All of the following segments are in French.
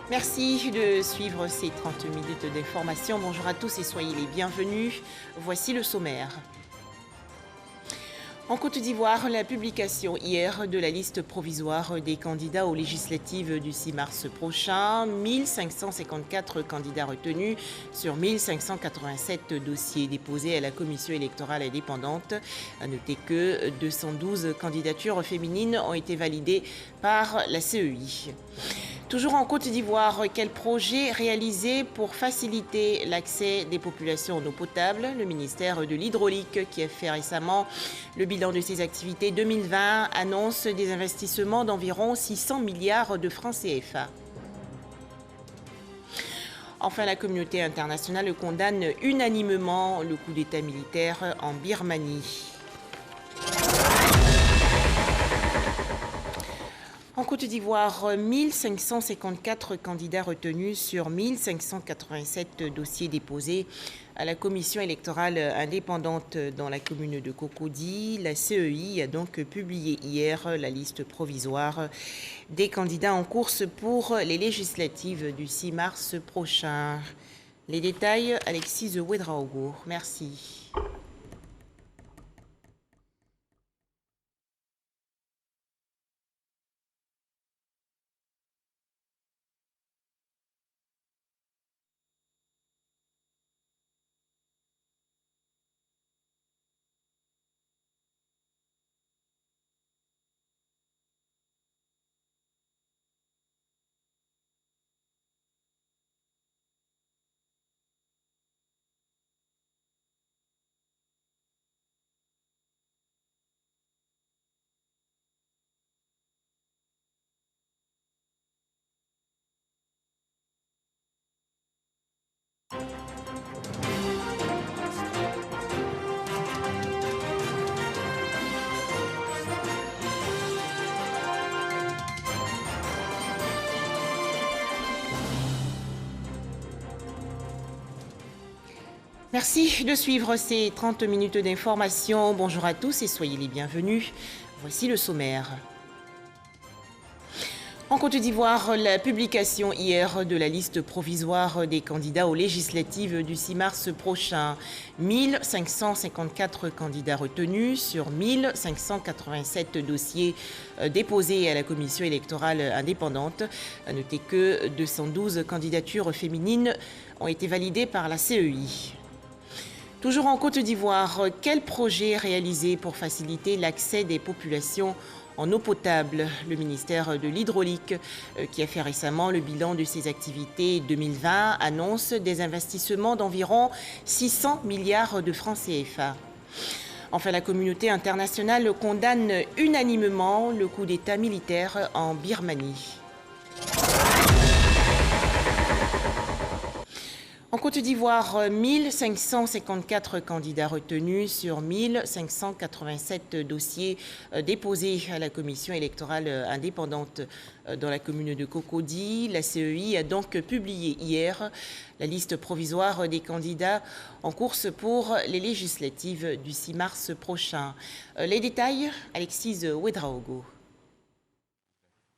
Merci de suivre ces 30 minutes d'information. Bonjour à tous et soyez les bienvenus. Voici le sommaire. En Côte d'Ivoire, la publication hier de la liste provisoire des candidats aux législatives du 6 mars prochain. 1554 candidats retenus sur 1587 dossiers déposés à la commission électorale indépendante. À noter que 212 candidatures féminines ont été validées par la CEI. Toujours en Côte d'Ivoire, quel projet réalisé pour faciliter l'accès des populations en eau potable? Le ministère de l'Hydraulique, qui a fait récemment le bilan de ses activités 2020, annonce des investissements d'environ 600 milliards de francs CFA. Enfin, la communauté internationale condamne unanimement le coup d'État militaire en Birmanie. En Côte d'Ivoire, 1554 candidats retenus sur 1587 dossiers déposés à la commission électorale indépendante dans la commune de Cocody. La CEI a donc publié hier la liste provisoire des candidats en course pour les législatives du 6 mars prochain. Les détails, Alexis Ouedraogo. Merci. Merci de suivre ces 30 minutes d'information. Bonjour à tous et soyez les bienvenus. Voici le sommaire. En Côte d'Ivoire, la publication hier de la liste provisoire des candidats aux législatives du 6 mars prochain. 1554 candidats retenus sur 1587 dossiers déposés à la commission électorale indépendante. À noter que 212 candidatures féminines ont été validées par la CEI. Toujours en Côte d'Ivoire, quel projet réalisé pour faciliter l'accès des populations en eau potable? Le ministère de l'Hydraulique, qui a fait récemment le bilan de ses activités 2020, annonce des investissements d'environ 600 milliards de francs CFA. Enfin, la communauté internationale condamne unanimement le coup d'État militaire en Birmanie. En Côte d'Ivoire, 1554 candidats retenus sur 1587 dossiers déposés à la commission électorale indépendante dans la commune de Cocody. La CEI a donc publié hier la liste provisoire des candidats en course pour les législatives du 6 mars prochain. Les détails, Alexis Ouedraogo.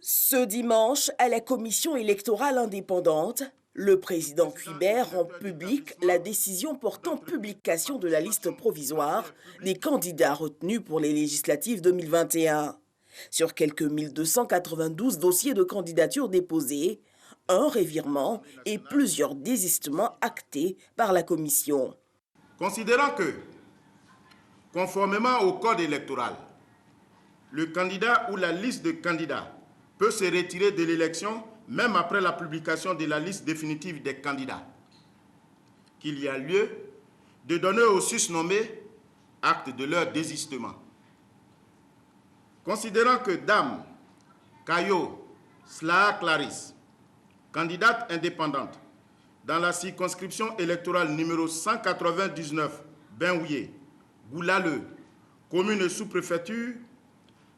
Ce dimanche, à la commission électorale indépendante, le président Cuibert rend public la décision portant publication de la liste provisoire des candidats retenus pour les législatives 2021. Sur quelques 1292 dossiers de candidature déposés, un revirement et plusieurs désistements actés par la commission. Considérant que, conformément au code électoral, le candidat ou la liste de candidats peut se retirer de l'élection même après la publication de la liste définitive des candidats, qu'il y a lieu de donner aux susnommés acte de leur désistement. Considérant que Dame Kayo Slaa Clarisse, candidate indépendante dans la circonscription électorale numéro 199 Benouye, Goulaleu, commune sous-préfecture,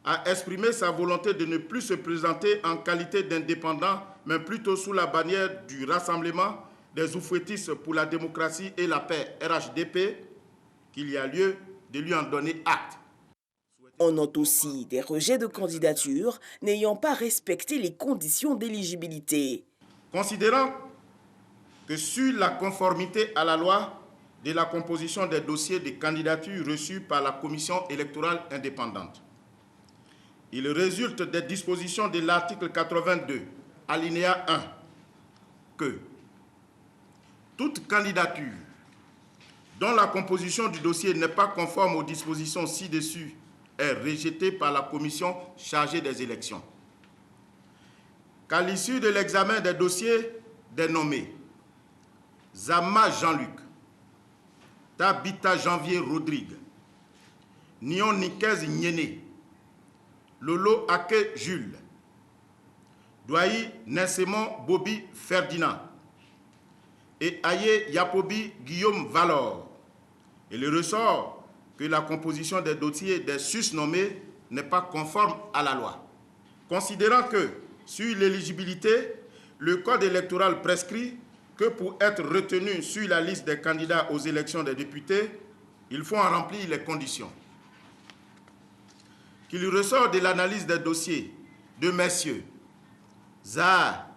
a exprimé sa volonté de ne plus se présenter en qualité d'indépendant, mais plutôt sous la bannière du Rassemblement des Oufouettistes pour la démocratie et la paix, RHDP, qu'il y a lieu de lui en donner acte. On note aussi des rejets de candidatures n'ayant pas respecté les conditions d'éligibilité. Considérant que sur la conformité à la loi de la composition des dossiers de candidature reçus par la Commission électorale indépendante, il résulte des dispositions de l'article 82, alinéa 1, que toute candidature dont la composition du dossier n'est pas conforme aux dispositions ci-dessus est rejetée par la commission chargée des élections. Qu'à l'issue de l'examen des dossiers des nommés Zama Jean-Luc, Tabita Janvier Rodrigue, Nion Nikez Nyene, Lolo Ake Jules, Douaï Nensemon Bobby Ferdinand et Aye Yapobi Guillaume Valor. Et le ressort que la composition des dossiers des susnommés n'est pas conforme à la loi. Considérant que, sur l'éligibilité, le Code électoral prescrit que pour être retenu sur la liste des candidats aux élections des députés, il faut en remplir les conditions. Qu'il ressort de l'analyse des dossiers de messieurs Zahar,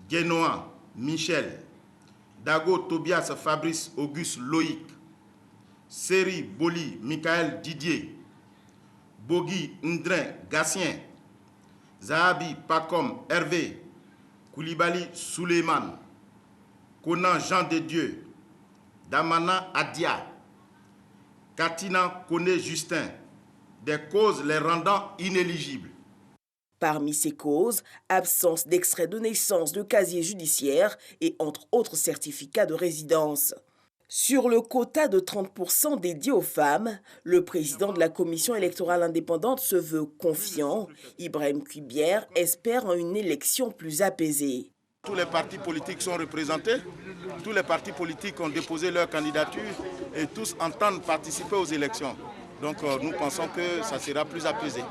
Guénois, Michel, Dago, Tobias, Fabrice, Auguste, Loïc, Seri, Boli, Michael, Didier, Bogi, Ndrin, Gatien, Zahabi, Pacom, Hervé, Koulibaly, Suleiman, Conan, Jean de Dieu, Damana, Adia, Katina, Kone, Justin, des causes les rendant inéligibles. Parmi ces causes, absence d'extrait de naissance, de casier judiciaire et entre autres certificats de résidence. Sur le quota de 30% dédié aux femmes, le président de la commission électorale indépendante se veut confiant. Ibrahim Cuibière espère en une élection plus apaisée. Tous les partis politiques sont représentés, tous les partis politiques ont déposé leur candidature et tous entendent participer aux élections. Donc nous pensons que ça sera plus apaisé.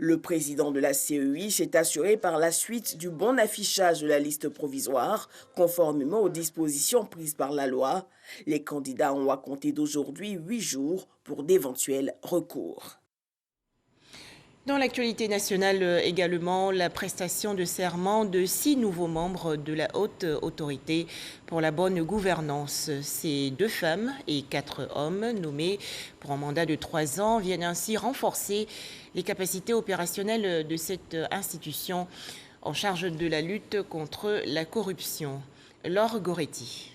Le président de la CEI s'est assuré par la suite du bon affichage de la liste provisoire, conformément aux dispositions prises par la loi. Les candidats ont à compter d'aujourd'hui 8 jours pour d'éventuels recours. Dans l'actualité nationale également, la prestation de serment de 6 nouveaux membres de la haute autorité pour la bonne gouvernance. Ces 2 femmes et 4 hommes nommés pour un mandat de 3 ans viennent ainsi renforcer les capacités opérationnelles de cette institution en charge de la lutte contre la corruption. Laure Goretti.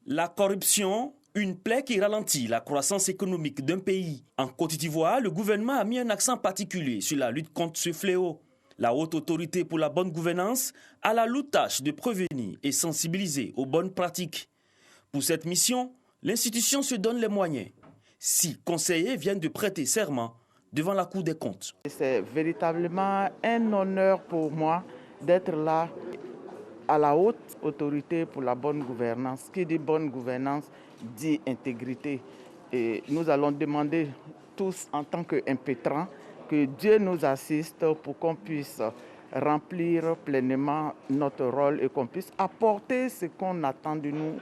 La corruption, une plaie qui ralentit la croissance économique d'un pays. En Côte d'Ivoire, le gouvernement a mis un accent particulier sur la lutte contre ce fléau. La haute autorité pour la bonne gouvernance a la lourde tâche de prévenir et sensibiliser aux bonnes pratiques. Pour cette mission, l'institution se donne les moyens. 6 conseillers viennent de prêter serment devant la Cour des comptes. C'est véritablement un honneur pour moi d'être là à la haute autorité pour la bonne gouvernance. Qui dit bonne gouvernance dit intégrité. Et nous allons demander tous en tant qu'impétrants que Dieu nous assiste pour qu'on puisse remplir pleinement notre rôle et qu'on puisse apporter ce qu'on attend de nous.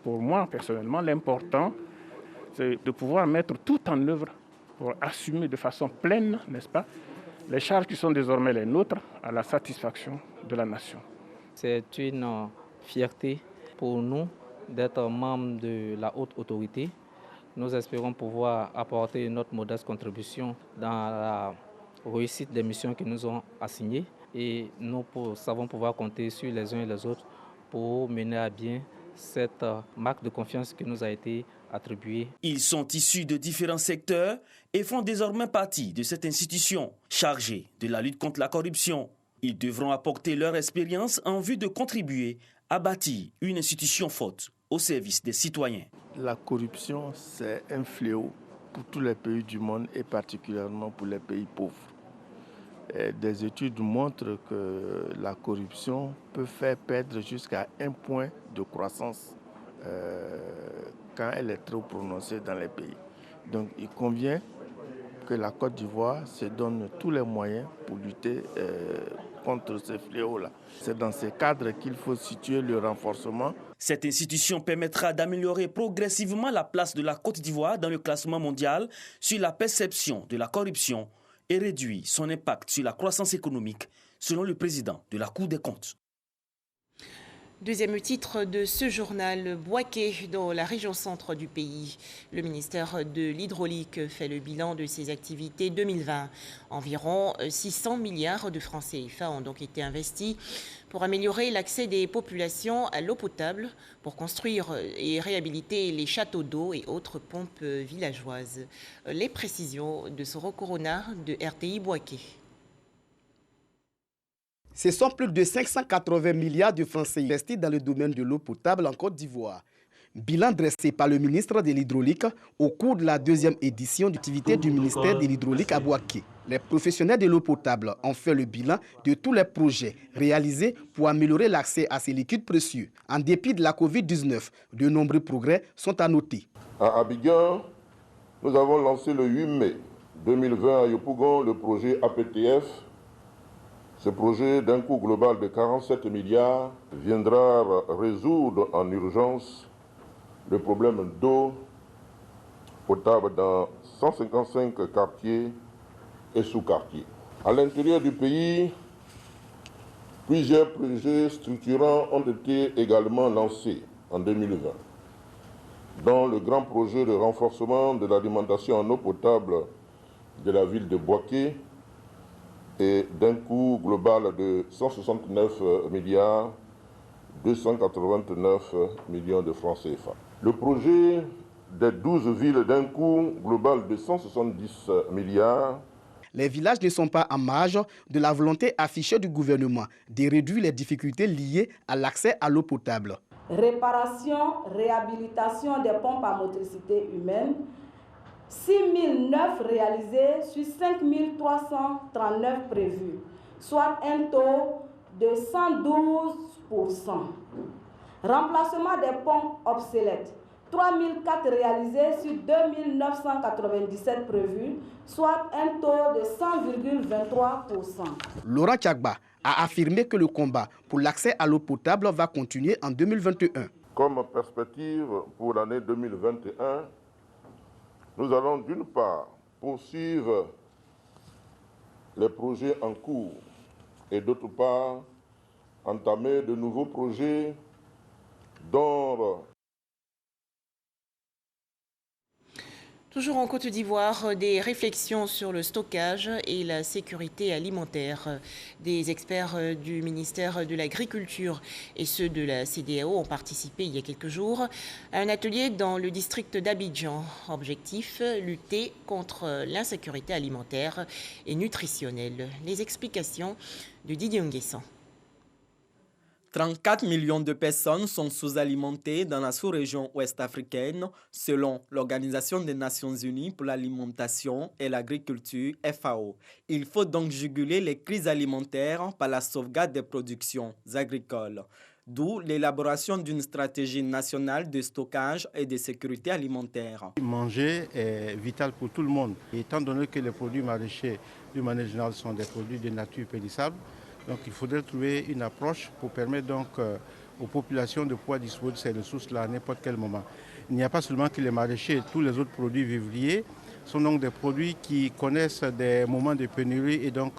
Pour moi, personnellement, l'important, c'est de pouvoir mettre tout en œuvre pour assumer de façon pleine, n'est-ce pas, les charges qui sont désormais les nôtres à la satisfaction de la nation. C'est une fierté pour nous d'être membre de la haute autorité. Nous espérons pouvoir apporter notre modeste contribution dans la réussite des missions qui nous ont assignées et nous savons pouvoir compter sur les uns et les autres pour mener à bien cette marque de confiance qui nous a été attribuée. Ils sont issus de différents secteurs et font désormais partie de cette institution chargée de la lutte contre la corruption. Ils devront apporter leur expérience en vue de contribuer à bâtir une institution forte au service des citoyens. La corruption, c'est un fléau pour tous les pays du monde et particulièrement pour les pays pauvres. Et des études montrent que la corruption peut faire perdre jusqu'à 1 point de croissance quand elle est trop prononcée dans les pays. Donc il convient que la Côte d'Ivoire se donne tous les moyens pour lutter contre ces fléaux-là. C'est dans ce cadre qu'il faut situer le renforcement. Cette institution permettra d'améliorer progressivement la place de la Côte d'Ivoire dans le classement mondial sur la perception de la corruption et réduire son impact sur la croissance économique, selon le président de la Cour des comptes. Deuxième titre de ce journal, Bouaké, dans la région centre du pays. Le ministère de l'Hydraulique fait le bilan de ses activités 2020. Environ 600 milliards de francs CFA ont donc été investis pour améliorer l'accès des populations à l'eau potable, pour construire et réhabiliter les châteaux d'eau et autres pompes villageoises. Les précisions de Soro Corona de RTI Bouaké. Ce sont plus de 580 milliards de francs CFA investis dans le domaine de l'eau potable en Côte d'Ivoire. Bilan dressé par le ministre de l'Hydraulique au cours de la deuxième édition d'activité du ministère de l'Hydraulique à Bouaké. Les professionnels de l'eau potable ont fait le bilan de tous les projets réalisés pour améliorer l'accès à ces liquides précieux. En dépit de la Covid-19, de nombreux progrès sont à noter. À Abidjan, nous avons lancé le 8 mai 2020 à Yopougon le projet APTF. Ce projet d'un coût global de 47 milliards viendra résoudre en urgence le problème d'eau potable dans 155 quartiers et sous-quartiers. À l'intérieur du pays, plusieurs projets structurants ont été également lancés en 2020, dont le grand projet de renforcement de l'alimentation en eau potable de la ville de Bouaké, et d'un coût global de 169 milliards 289 millions de francs CFA. Le projet des 12 villes d'un coût global de 170 milliards. Les villages ne sont pas en marge de la volonté affichée du gouvernement de réduire les difficultés liées à l'accès à l'eau potable. Réparation, réhabilitation des pompes à motricité humaine, 6 009 réalisés sur 5 339 prévus, soit un taux de 112%. Remplacement des pompes obsolètes, 3 004 réalisés sur 2 997 prévus, soit un taux de 100,23%. Laurent Tchagba a affirmé que le combat pour l'accès à l'eau potable va continuer en 2021. Comme perspective pour l'année 2021, nous allons d'une part poursuivre les projets en cours et d'autre part entamer de nouveaux projets dont... Toujours en Côte d'Ivoire, des réflexions sur le stockage et la sécurité alimentaire. Des experts du ministère de l'Agriculture et ceux de la CEDEAO ont participé il y a quelques jours à un atelier dans le district d'Abidjan. Objectif, lutter contre l'insécurité alimentaire et nutritionnelle. Les explications de Didier Nguessan. 34 millions de personnes sont sous-alimentées dans la sous-région ouest-africaine, selon l'Organisation des Nations Unies pour l'alimentation et l'agriculture, FAO. Il faut donc juguler les crises alimentaires par la sauvegarde des productions agricoles. D'où l'élaboration d'une stratégie nationale de stockage et de sécurité alimentaire. Manger est vital pour tout le monde. Et étant donné que les produits maraîchers, d'une manière générale, sont des produits de nature périssable, donc il faudrait trouver une approche pour permettre donc aux populations de pouvoir disposer de ces ressources-là à n'importe quel moment. Il n'y a pas seulement que les maraîchers, tous les autres produits vivriers sont donc des produits qui connaissent des moments de pénurie et donc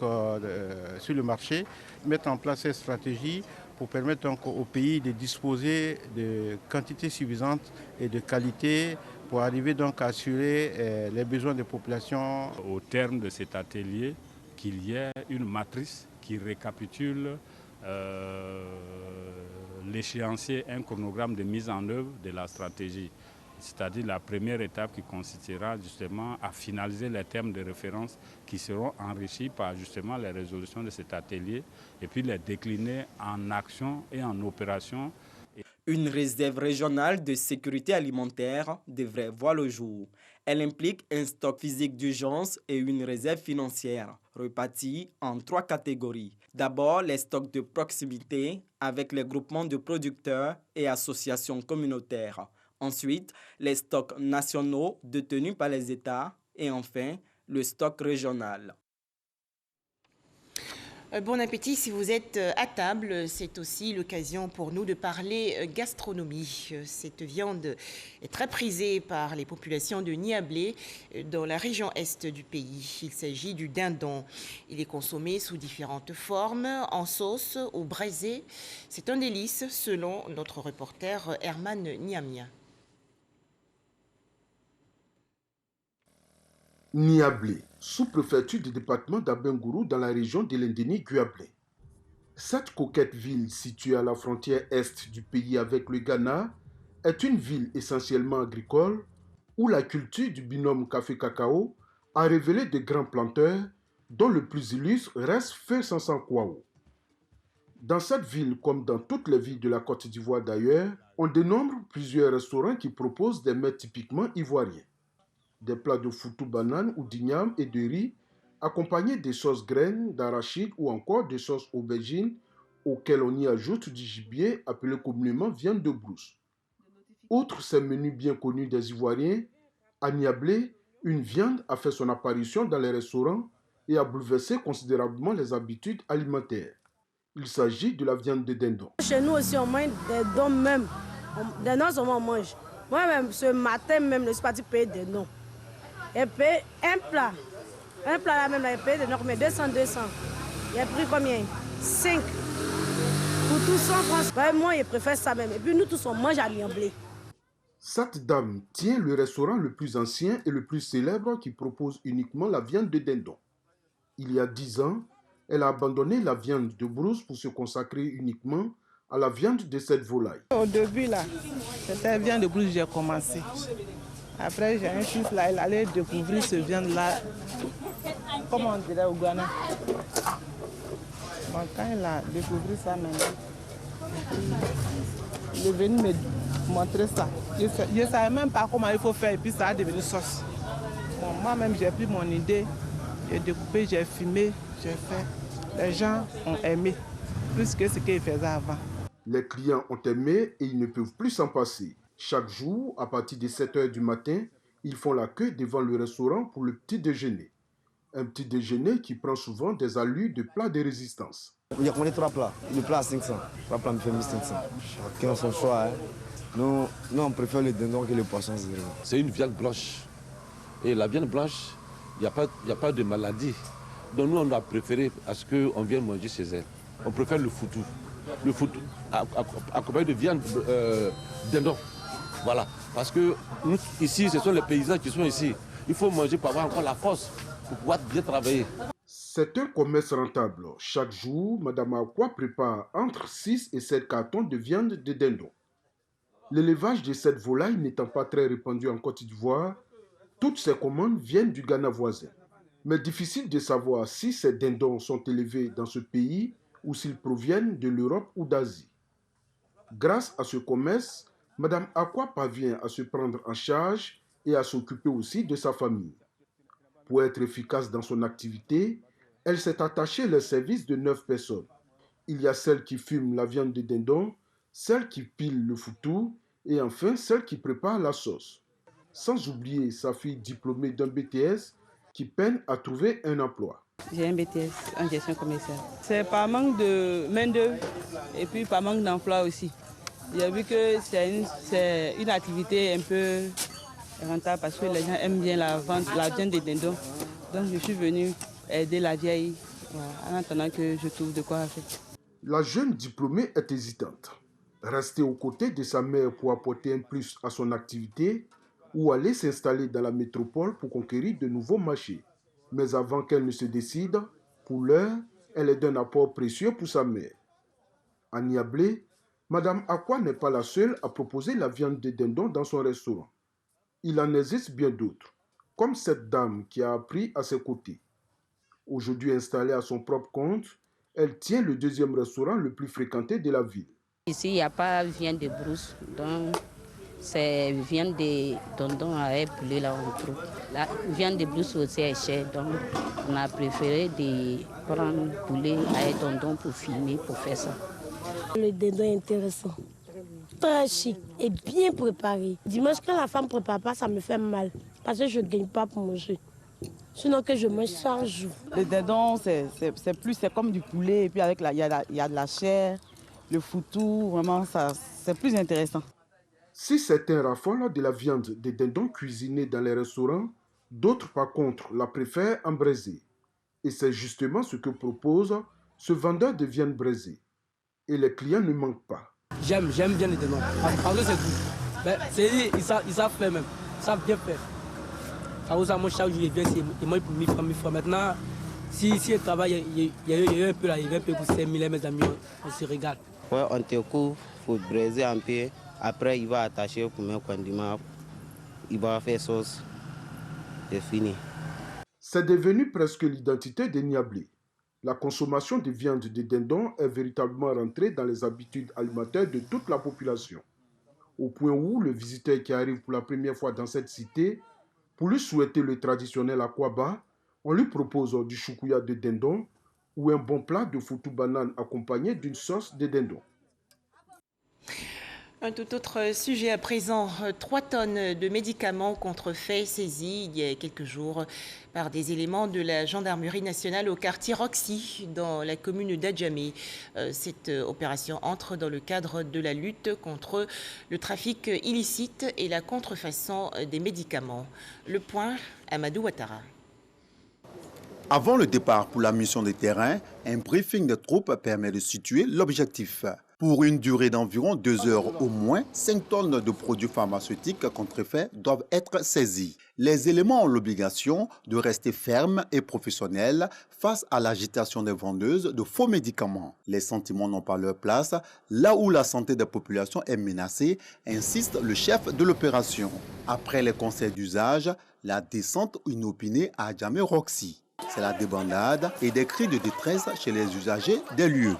sur le marché, mettre en place ces stratégies pour permettre donc au pays de disposer de quantités suffisantes et de qualité pour arriver donc à assurer les besoins des populations. Au terme de cet atelier, qu'il y ait une matrice qui récapitule l'échéancier, un chronogramme de mise en œuvre de la stratégie. C'est-à-dire la première étape qui consistera justement à finaliser les termes de référence qui seront enrichis par justement les résolutions de cet atelier et puis les décliner en action et en opération. Une réserve régionale de sécurité alimentaire devrait voir le jour. Elle implique un stock physique d'urgence et une réserve financière, répartie en 3 catégories. D'abord, les stocks de proximité avec les groupements de producteurs et associations communautaires. Ensuite, les stocks nationaux détenus par les États. Et enfin, le stock régional. Bon appétit si vous êtes à table. C'est aussi l'occasion pour nous de parler gastronomie. Cette viande est très prisée par les populations de Niablé dans la région est du pays. Il s'agit du dindon. Il est consommé sous différentes formes, en sauce ou braisé. C'est un délice selon notre reporter Herman Niamia. Niablé, sous-préfecture du département d'Abengourou dans la région de l'Indéni-Guablé. Cette coquette ville située à la frontière est du pays avec le Ghana est une ville essentiellement agricole où la culture du binôme café-cacao a révélé de grands planteurs dont le plus illustre reste Feu Sansan Kouao. Dans cette ville, comme dans toutes les villes de la Côte d'Ivoire d'ailleurs, on dénombre plusieurs restaurants qui proposent des mets typiquement ivoiriens. Des plats de foutou banane ou d'igname et de riz, accompagnés de sauces graines, d'arachide ou encore de sauces aubergines, auxquelles on y ajoute du gibier appelé communément viande de brousse. Outre ces menus bien connus des Ivoiriens, à Niablé, une viande a fait son apparition dans les restaurants et a bouleversé considérablement les habitudes alimentaires. Il s'agit de la viande de dindon. Chez nous aussi, on mange des dindons même. Des dindons, on mange. Moi-même, ce matin même, je suis parti payer des dindons. Et puis, un plat là même, il paye de normes 200. Il a pris combien? 5. Pour tous 100 francs. Moi, je préfère ça même. Et puis, nous tous, on mange à Niablé. Cette dame tient le restaurant le plus ancien et le plus célèbre qui propose uniquement la viande de dindon. Il y a 10 ans, elle a abandonné la viande de brousse pour se consacrer uniquement à la viande de cette volaille. Au début, là, c'était la viande de brousse que j'ai commencé. Après, j'ai un fils là, il allait découvrir ce viande-là, comment on dirait au Ghana. Bon, quand il a découvert ça maintenant, il est venu me montrer ça. Je ne savais même pas comment il faut faire et puis ça a devenu sauce. Bon, moi-même, j'ai pris mon idée, j'ai découpé, j'ai filmé, j'ai fait. Les gens ont aimé plus que ce qu'ils faisaient avant. Les clients ont aimé et ils ne peuvent plus s'en passer. Chaque jour, à partir de 7 h du matin, ils font la queue devant le restaurant pour le petit déjeuner. Un petit déjeuner qui prend souvent des allures de plats de résistance. Il y a combien de 3 plats? Le plat à 500. 3 plats me fait 1500. Chacun a son choix. Nous, on préfère le dindon que le poisson. C'est une viande blanche. Et la viande blanche, il n'y a pas de maladie. Donc nous, on a préféré à ce qu'on vienne manger chez elle. On préfère le foutou. Le foutou accompagné de viande dindon. Voilà. Parce que nous, ici, ce sont les paysans qui sont ici. Il faut manger pour avoir encore la force, pour pouvoir bien travailler. C'est un commerce rentable. Chaque jour, Mme Akwa prépare entre 6 et 7 cartons de viande de dindon. L'élevage de cette volaille n'étant pas très répandu en Côte d'Ivoire, toutes ces commandes viennent du Ghana voisin. Mais difficile de savoir si ces dindons sont élevés dans ce pays ou s'ils proviennent de l'Europe ou d'Asie. Grâce à ce commerce, Mme Akwa parvient à se prendre en charge et à s'occuper aussi de sa famille. Pour être efficace dans son activité, elle s'est attachée le service de 9 personnes. Il y a celle qui fume la viande de dindon, celle qui pile le foutou et enfin celle qui prépare la sauce. Sans oublier sa fille diplômée d'un BTS qui peine à trouver un emploi. J'ai un BTS en gestion commerciale. C'est par manque de main-d'œuvre et puis par manque d'emploi aussi. J'ai vu que c'est une activité un peu rentable parce que les gens aiment bien la viande de dindon. Donc je suis venue aider la vieille en attendant que je trouve de quoi faire. La jeune diplômée est hésitante. Rester aux côtés de sa mère pour apporter un plus à son activité ou aller s'installer dans la métropole pour conquérir de nouveaux marchés. Mais avant qu'elle ne se décide, pour l'heure, elle est d'un apport précieux pour sa mère. À Niablé, Mme Akwa n'est pas la seule à proposer la viande de dindon dans son restaurant. Il en existe bien d'autres, comme cette dame qui a appris à ses côtés. Aujourd'hui installée à son propre compte, elle tient le deuxième restaurant le plus fréquenté de la ville. Ici, il n'y a pas de viande de brousse, donc c'est viande de dindon avec poulet là on trouve. La viande de brousse aussi est chère, donc on a préféré de prendre poulet avec dindon pour filmer, pour faire ça. Le dindon est intéressant, très chic et bien préparé. Dimanche, quand la femme ne prépare pas, ça me fait mal parce que je ne gagne pas pour manger. sinon que je mange chaque jour. Le dindon, c'est comme du poulet, et puis avec il y a de la chair, le foutou, vraiment, c'est plus intéressant. Si certains raffolent de la viande des dindons cuisinés dans les restaurants, d'autres par contre la préfèrent en braisé. Et c'est justement ce que propose ce vendeur de viande braisée. Et les clients ne manquent pas. J'aime bien les dindons, parce que c'est tout. Ben, ils savent faire même, ils savent bien faire. Ça vous a mon chaque jour, il vient, il mange pour 1000 francs. Maintenant, si il travaille, il y a un peu là, il vient un peu pour 5000 mes amis, on se régale. Ouais, on te coupe, il faut braiser un peu. Après, il va attacher pour mettre condiment. Il va faire sauce. C'est fini. C'est devenu presque l'identité des Niablais. La consommation de viande de dindon est véritablement rentrée dans les habitudes alimentaires de toute la population. Au point où le visiteur qui arrive pour la première fois dans cette cité, pour lui souhaiter le traditionnel akwaba, on lui propose du choukouya de dindon ou un bon plat de foutou banane accompagné d'une sauce de dindon. Un tout autre sujet à présent. 3 tonnes de médicaments contrefaits saisis il y a quelques jours par des éléments de la gendarmerie nationale au quartier Roxy, dans la commune d'Adjamé. Cette opération entre dans le cadre de la lutte contre le trafic illicite et la contrefaçon des médicaments. Le point, Amadou Ouattara. Avant le départ pour la mission de terrain, un briefing de troupes permet de situer l'objectif. Pour une durée d'environ 2 heures au moins, 5 tonnes de produits pharmaceutiques contrefaits doivent être saisis. Les éléments ont l'obligation de rester fermes et professionnels face à l'agitation des vendeuses de faux médicaments. Les sentiments n'ont pas leur place là où la santé des populations est menacée, insiste le chef de l'opération. Après les conseils d'usage, la descente inopinée à Adjamé Roxy. C'est la débandade et des cris de détresse chez les usagers des lieux.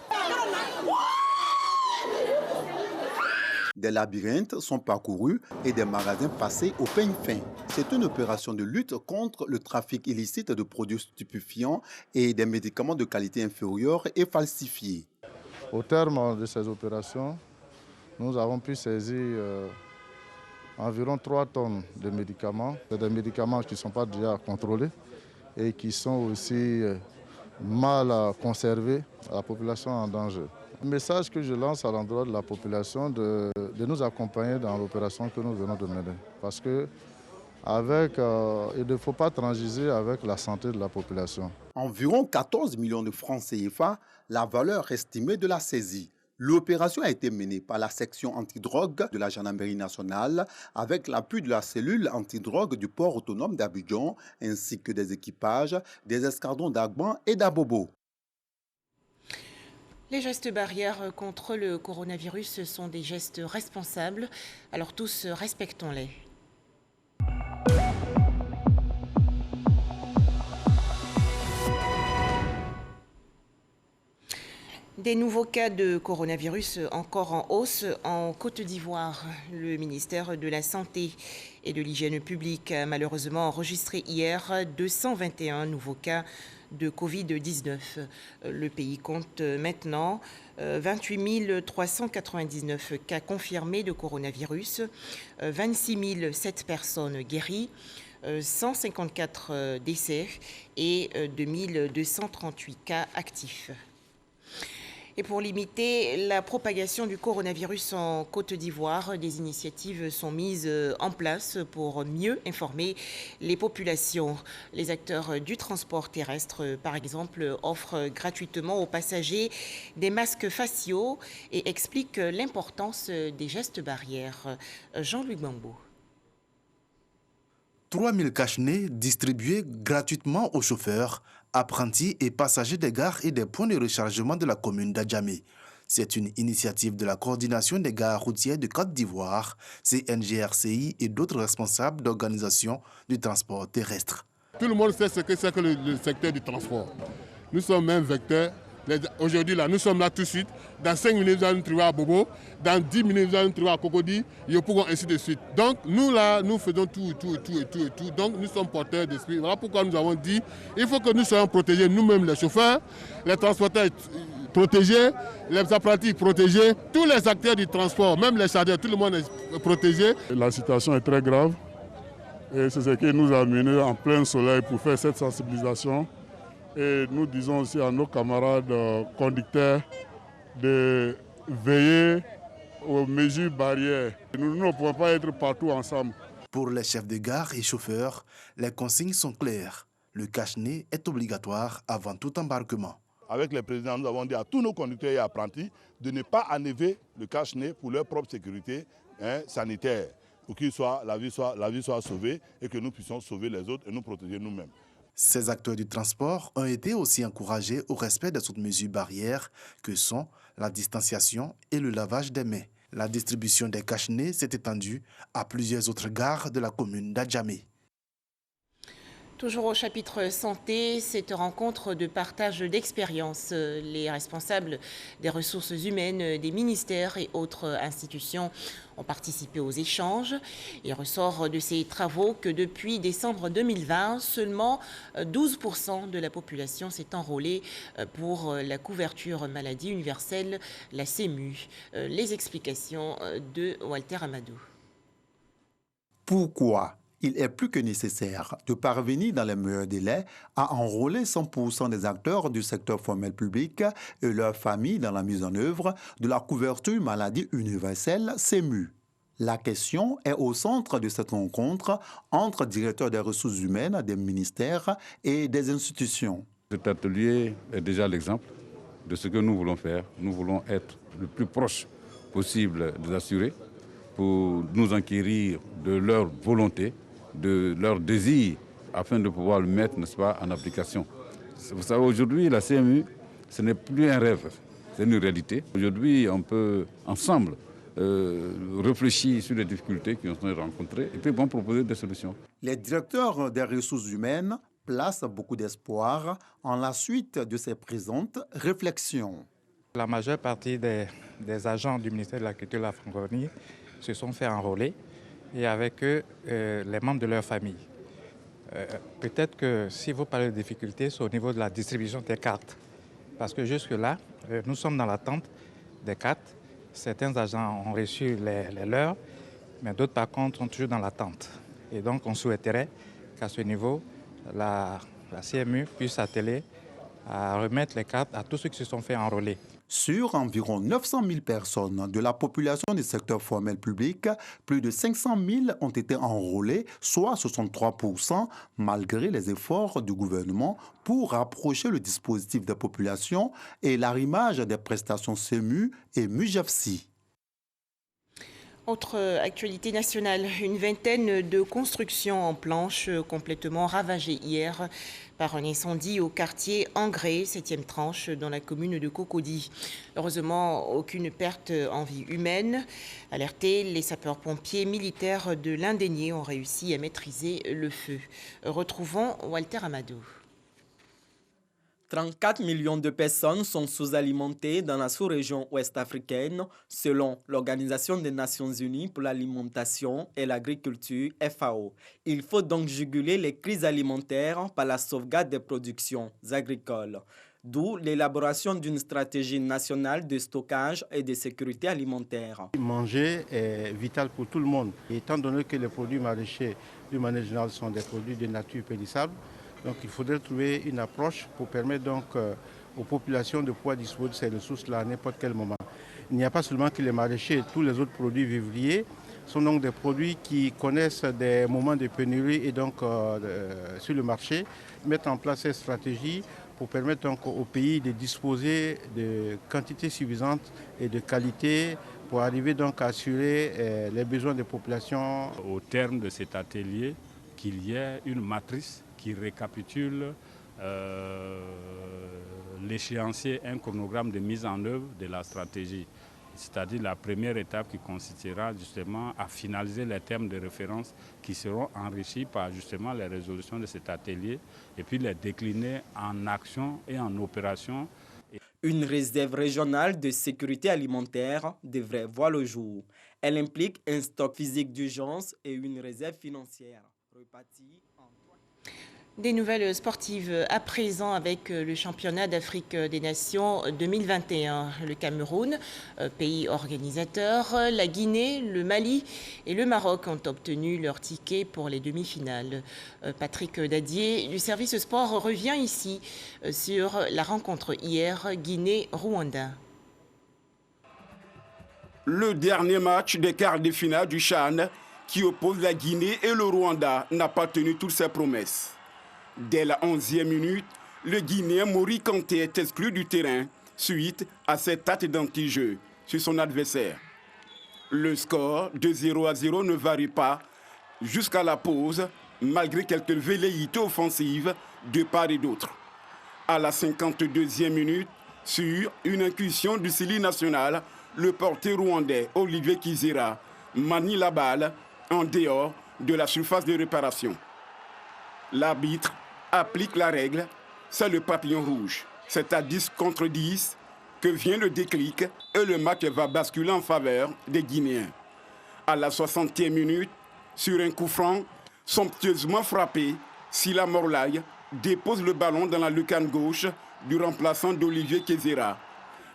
Des labyrinthes sont parcourus et des magasins passés au peigne fin. C'est une opération de lutte contre le trafic illicite de produits stupéfiants et des médicaments de qualité inférieure et falsifiés. Au terme de ces opérations, nous avons pu saisir environ 3 tonnes de médicaments. C'est des médicaments qui ne sont pas déjà contrôlés et qui sont aussi mal conservés à la population en danger. Le message que je lance à l'endroit de la population de nous accompagner dans l'opération que nous venons de mener. Parce que il ne faut pas transiger avec la santé de la population. Environ 14 millions de francs CFA, la valeur estimée de la saisie. L'opération a été menée par la section antidrogue de la gendarmerie nationale avec l'appui de la cellule antidrogue du port autonome d'Abidjan ainsi que des équipages des escadrons d'Agban et d'Abobo. Les gestes barrières contre le coronavirus sont des gestes responsables, alors tous respectons-les. Des nouveaux cas de coronavirus encore en hausse en Côte d'Ivoire. Le ministère de la Santé et de l'Hygiène publique a malheureusement enregistré hier 221 nouveaux cas de Covid-19. Le pays compte maintenant 28 399 cas confirmés de coronavirus, 26 007 personnes guéries, 154 décès et 2238 cas actifs. Et pour limiter la propagation du coronavirus en Côte d'Ivoire, des initiatives sont mises en place pour mieux informer les populations. Les acteurs du transport terrestre, par exemple, offrent gratuitement aux passagers des masques faciaux et expliquent l'importance des gestes barrières. Jean-Luc Bambo. 3000 cache-nez distribués gratuitement aux chauffeurs, apprentis et passagers des gares et des points de rechargement de la commune d'Adjamé. C'est une initiative de la coordination des gares routières de Côte d'Ivoire, CNGRCI et d'autres responsables d'organisations du transport terrestre. Tout le monde sait ce que c'est que le secteur du transport. Nous sommes un vecteur. Aujourd'hui, là, nous sommes là tout de suite. Dans 5 minutes, nous allons nous trouver à Bobo. Dans 10 minutes, nous allons nous trouver à Cocody, Yopougon, ainsi de suite. Donc, nous, là, nous faisons tout. Donc, nous sommes porteurs d'esprit. Voilà pourquoi nous avons dit il faut que nous soyons protégés, nous-mêmes, les chauffeurs, les transporteurs protégés, les apprentis protégés, tous les acteurs du transport, même les chargeurs, tout le monde est protégé. La situation est très grave. Et c'est ce qui nous a amenés en plein soleil pour faire cette sensibilisation. Et nous disons aussi à nos camarades conducteurs de veiller aux mesures barrières. Nous ne pouvons pas être partout ensemble. Pour les chefs de gare et chauffeurs, les consignes sont claires. Le cache-nez est obligatoire avant tout embarquement. Avec les présidents, nous avons dit à tous nos conducteurs et apprentis de ne pas enlever le cache-nez pour leur propre sécurité sanitaire, pour que la vie soit sauvée et que nous puissions sauver les autres et nous protéger nous-mêmes. Ces acteurs du transport ont été aussi encouragés au respect des autres mesures barrières que sont la distanciation et le lavage des mains. La distribution des cache-nez s'est étendue à plusieurs autres gares de la commune d'Adjamé. Toujours au chapitre santé, cette rencontre de partage d'expériences. Les responsables des ressources humaines, des ministères et autres institutions ont participé aux échanges. Il ressort de ces travaux que depuis décembre 2020, seulement 12% de la population s'est enrôlée pour la couverture maladie universelle, la CEMU. Les explications de Walter Amadou. Pourquoi il est plus que nécessaire de parvenir dans les meilleurs délais à enrôler 100% des acteurs du secteur formel public et leurs familles dans la mise en œuvre de la couverture maladie universelle CEMU. La question est au centre de cette rencontre entre directeurs des ressources humaines, des ministères et des institutions. Cet atelier est déjà l'exemple de ce que nous voulons faire. Nous voulons être le plus proche possible des assurés pour nous enquérir de leur volonté, de leur désir, afin de pouvoir le mettre, n'est-ce pas, en application. Vous savez, aujourd'hui, la CMU, ce n'est plus un rêve, c'est une réalité. Aujourd'hui, on peut ensemble réfléchir sur les difficultés qui ont été rencontrées et puis bon, proposer des solutions. Les directeurs des ressources humaines placent beaucoup d'espoir en la suite de ces présentes réflexions. La majeure partie des agents du ministère de la Culture et de la Francophonie se sont fait enrôler et avec eux les membres de leur famille. Peut-être que si vous parlez de difficultés, c'est au niveau de la distribution des cartes. Parce que jusque-là, nous sommes dans l'attente des cartes. Certains agents ont reçu les leurs, mais d'autres par contre sont toujours dans l'attente. Et donc on souhaiterait qu'à ce niveau, la CMU puisse s'atteler à remettre les cartes à tous ceux qui se sont fait enrôler. Sur environ 900 000 personnes de la population du secteur formel public, plus de 500 000 ont été enrôlés, soit 63%, malgré les efforts du gouvernement pour rapprocher le dispositif des populations et l'arrimage des prestations CEMU et MUJEFSI. Autre actualité nationale, une vingtaine de constructions en planches complètement ravagées hier par un incendie au quartier Angré, 7e tranche, dans la commune de Cocody. Heureusement, aucune perte en vie humaine. Alertés, les sapeurs-pompiers militaires de l'Indénié ont réussi à maîtriser le feu. Retrouvons Walter Amadou. 34 millions de personnes sont sous-alimentées dans la sous-région ouest-africaine, selon l'Organisation des Nations Unies pour l'alimentation et l'agriculture, FAO. Il faut donc juguler les crises alimentaires par la sauvegarde des productions agricoles. D'où l'élaboration d'une stratégie nationale de stockage et de sécurité alimentaire. Manger est vital pour tout le monde. Et étant donné que les produits maraîchers, d'une manière générale, sont des produits de nature périssable, donc il faudrait trouver une approche pour permettre donc aux populations de pouvoir disposer de ces ressources-là à n'importe quel moment. Il n'y a pas seulement que les maraîchers, tous les autres produits vivriers sont donc des produits qui connaissent des moments de pénurie et donc sur le marché, mettre en place ces stratégies pour permettre donc au pays de disposer de quantités suffisantes et de qualité pour arriver donc à assurer les besoins des populations. Au terme de cet atelier, qu'il y ait une matrice qui récapitule l'échéancier, un chronogramme de mise en œuvre de la stratégie. C'est-à-dire la première étape qui consistera justement à finaliser les termes de référence qui seront enrichis par justement les résolutions de cet atelier et puis les décliner en action et en opération. Une réserve régionale de sécurité alimentaire devrait voir le jour. Elle implique un stock physique d'urgence et une réserve financière repartie en 3. Des nouvelles sportives à présent avec le championnat d'Afrique des Nations 2021. Le Cameroun, pays organisateur, la Guinée, le Mali et le Maroc ont obtenu leur ticket pour les demi-finales. Patrick Dadier du service sport revient ici sur la rencontre hier Guinée-Rwanda. Le dernier match des quarts de finale du CHAN qui oppose la Guinée et le Rwanda n'a pas tenu toutes ses promesses. Dès la 11e minute, le Guinéen Mori Kanté est exclu du terrain suite à cet acte d'anti-jeu sur son adversaire. Le score de 0-0 ne varie pas jusqu'à la pause, malgré quelques velléités offensives de part et d'autre. À la 52e minute, sur une incursion du Sili national, le portier rwandais Olivier Kizera manie la balle en dehors de la surface de réparation. L'arbitre applique la règle, c'est le papillon rouge. C'est à 10 contre 10 que vient le déclic et le match va basculer en faveur des Guinéens. À la 60e minute, sur un coup franc, somptueusement frappé, Sila Morlaï dépose le ballon dans la lucarne gauche du remplaçant d'Olivier Kizera.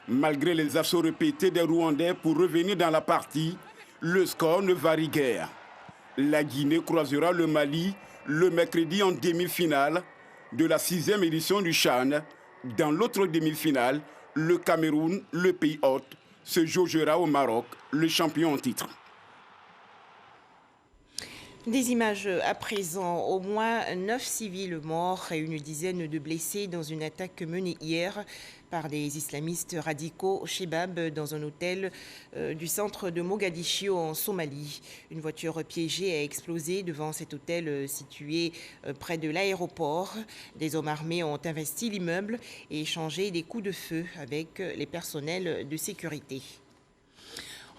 Malgré les assauts répétés des Rwandais pour revenir dans la partie, le score ne varie guère. La Guinée croisera le Mali le mercredi en demi-finale de la 6e édition du CHAN. Dans l'autre demi-finale, le Cameroun, le pays hôte, se jaugera au Maroc, le champion en titre. Des images à présent, au moins 9 civils morts et une dizaine de blessés dans une attaque menée hier par des islamistes radicaux Shebab dans un hôtel du centre de Mogadiscio en Somalie. Une voiture piégée a explosé devant cet hôtel situé près de l'aéroport. Des hommes armés ont investi l'immeuble et échangé des coups de feu avec les personnels de sécurité.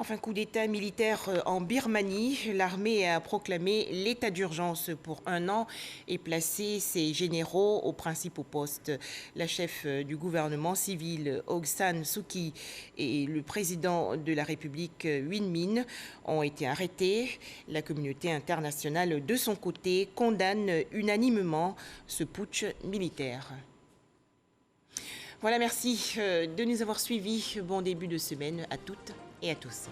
Enfin, coup d'État militaire en Birmanie. L'armée a proclamé l'état d'urgence pour 1 an et placé ses généraux aux principaux postes. La chef du gouvernement civil, Aung San Suu Kyi, et le président de la République, Win Myint, ont été arrêtés. La communauté internationale, de son côté, condamne unanimement ce putsch militaire. Voilà, merci de nous avoir suivis. Bon début de semaine à toutes et à tous.